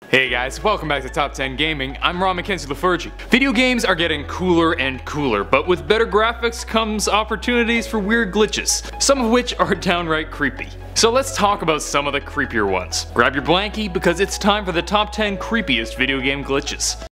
Hey guys, welcome back to Top 10 Gaming. I'm Ron Mackenzie Lafergie. Video games are getting cooler and cooler, but with better graphics comes opportunities for weird glitches, some of which are downright creepy. So let's talk about some of the creepier ones. Grab your blankie because it's time for the top 10 creepiest video game glitches.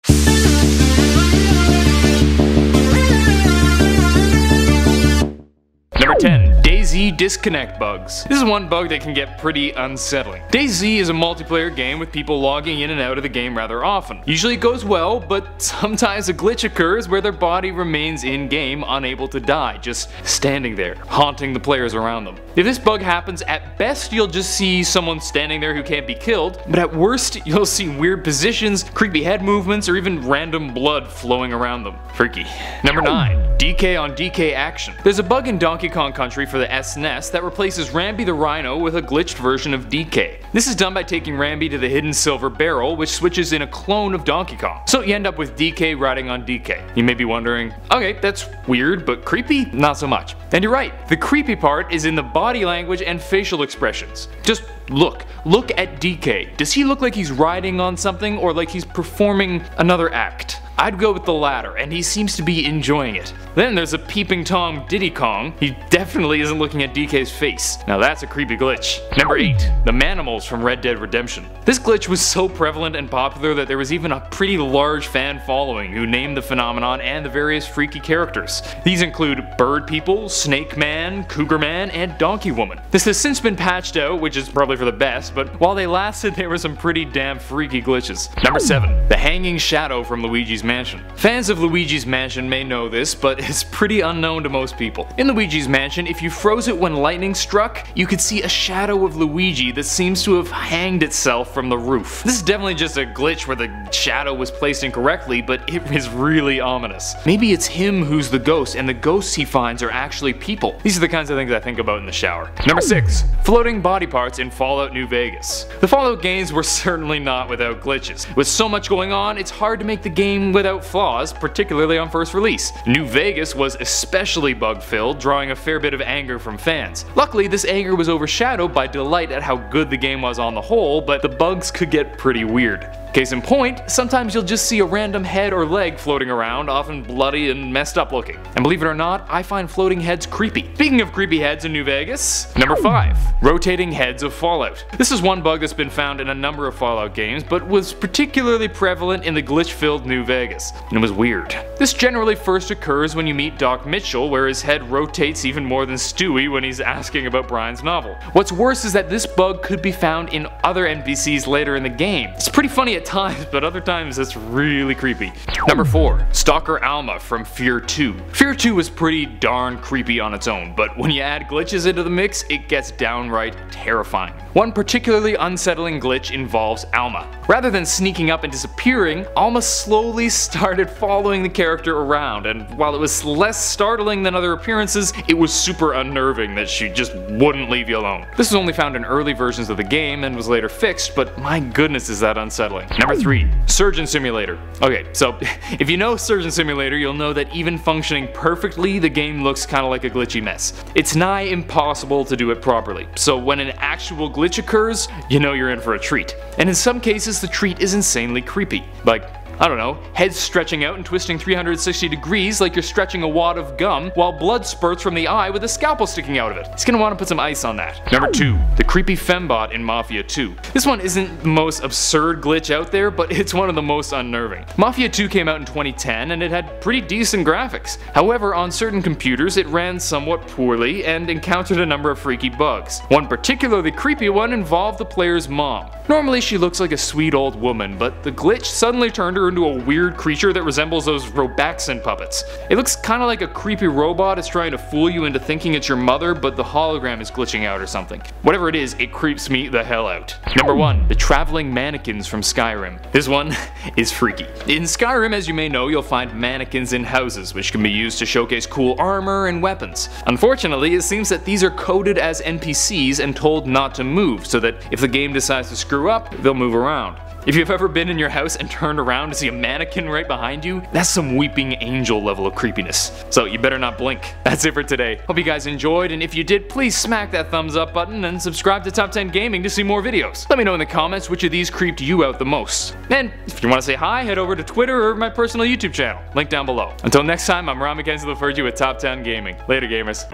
Number 10. DAYZ disconnect bugs. This is one bug that can get pretty unsettling. DAYZ is a multiplayer game with people logging in and out of the game rather often. Usually it goes well, but sometimes a glitch occurs where their body remains in-game unable to die, just standing there, haunting the players around them. If this bug happens, at best you'll just see someone standing there who can't be killed, but at worst you'll see weird positions, creepy head movements, or even random blood flowing around them. Freaky. Number 9. DK on DK action. There's a bug in Donkey Kong Country for the SNES that replaces Rambi the Rhino with a glitched version of DK. This is done by taking Rambi to the hidden silver barrel, which switches in a clone of Donkey Kong. So you end up with DK riding on DK. You may be wondering, okay, that's weird, but creepy? Not so much. And you're right, the creepy part is in the body language and facial expressions. Just look at DK. Does he look like he's riding on something or like he's performing another act? I'd go with the latter, and he seems to be enjoying it. Then there's a peeping Tom Diddy Kong. He definitely isn't looking at DK's face. Now that's a creepy glitch. Number 8. The MANIMALS from Red Dead Redemption. This glitch was so prevalent and popular that there was even a pretty large fan following who named the phenomenon and the various freaky characters. These include Bird People, Snake Man, Cougar Man, and Donkey Woman. This has since been patched out, which is probably for the best, but while they lasted there were some pretty damn freaky glitches. Number 7. The Hanging Shadow from Luigi's Mansion. Fans of Luigi's Mansion may know this, but it's pretty unknown to most people. In Luigi's Mansion, if you froze it when lightning struck, you could see a shadow of Luigi that seems to have hanged itself from the roof. This is definitely just a glitch where the shadow was placed incorrectly, but it is really ominous. Maybe it's him who's the ghost, and the ghosts he finds are actually people. These are the kinds of things I think about in the shower. Number 6. Floating body parts in Fallout New Vegas. The Fallout games were certainly not without glitches. With so much going on, it's hard to make the game without flaws, particularly on first release. New Vegas was especially bug-filled, drawing a fair bit of anger from fans. Luckily, this anger was overshadowed by delight at how good the game was on the whole, but the bugs could get pretty weird. Case in point, sometimes you'll just see a random head or leg floating around, often bloody and messed up looking. And believe it or not, I find floating heads creepy. Speaking of creepy heads in New Vegas, number 5. Rotating heads of Fallout. This is one bug that's been found in a number of Fallout games, but was particularly prevalent in the glitch-filled New Vegas. And it was weird. This generally first occurs when you meet Doc Mitchell, where his head rotates even more than Stewie when he's asking about Brian's novel. What's worse is that this bug could be found in other NPCs later in the game. It's pretty funny at times, but other times it's really creepy. Number 4. Stalker Alma from Fear 2. Fear 2 is pretty darn creepy on its own, but when you add glitches into the mix, it gets downright terrifying. One particularly unsettling glitch involves Alma. Rather than sneaking up and disappearing, Alma slowly started following the character around, and while it was less startling than other appearances, it was super unnerving that she just wouldn't leave you alone. This was only found in early versions of the game and was later fixed, but my goodness is that unsettling. Number 3. Surgeon Simulator. Okay, so if you know Surgeon Simulator, you'll know that even functioning perfectly, the game looks kinda like a glitchy mess. It's nigh impossible to do it properly, so when an actual glitch occurs, you know you're in for a treat. And in some cases, the treat is insanely creepy. Like, I don't know, heads stretching out and twisting 360 degrees like you're stretching a wad of gum, while blood spurts from the eye with a scalpel sticking out of it. He's gonna want to put some ice on that. Number 2. The creepy FEMBOT in Mafia 2. This one isn't the most absurd glitch out there, but it's one of the most unnerving. Mafia 2 came out in 2010 and it had pretty decent graphics. However, on certain computers it ran somewhat poorly and encountered a number of freaky bugs. One particularly creepy one involved the player's mom. Normally she looks like a sweet old woman, but the glitch suddenly turned her into a weird creature that resembles those Robaxin puppets. It looks kinda like a creepy robot is trying to fool you into thinking it's your mother, but the hologram is glitching out or something. Whatever it is, it creeps me the hell out. Number 1. The traveling mannequins from Skyrim. This one is freaky. In Skyrim, as you may know, you'll find mannequins in houses, which can be used to showcase cool armor and weapons. Unfortunately, it seems that these are coded as NPCs and told not to move, so that if the game decides to screw up, they'll move around. If you've ever been in your house and turned around to see a mannequin right behind you, that's some weeping angel level of creepiness. So you better not blink. That's it for today. Hope you guys enjoyed, and if you did, please smack that thumbs up button and subscribe to Top 10 Gaming to see more videos. Let me know in the comments which of these creeped you out the most. And if you want to say hi, head over to Twitter or my personal YouTube channel. Link down below. Until next time, I'm Ron McKenzie with Top 10 Gaming. Later, gamers.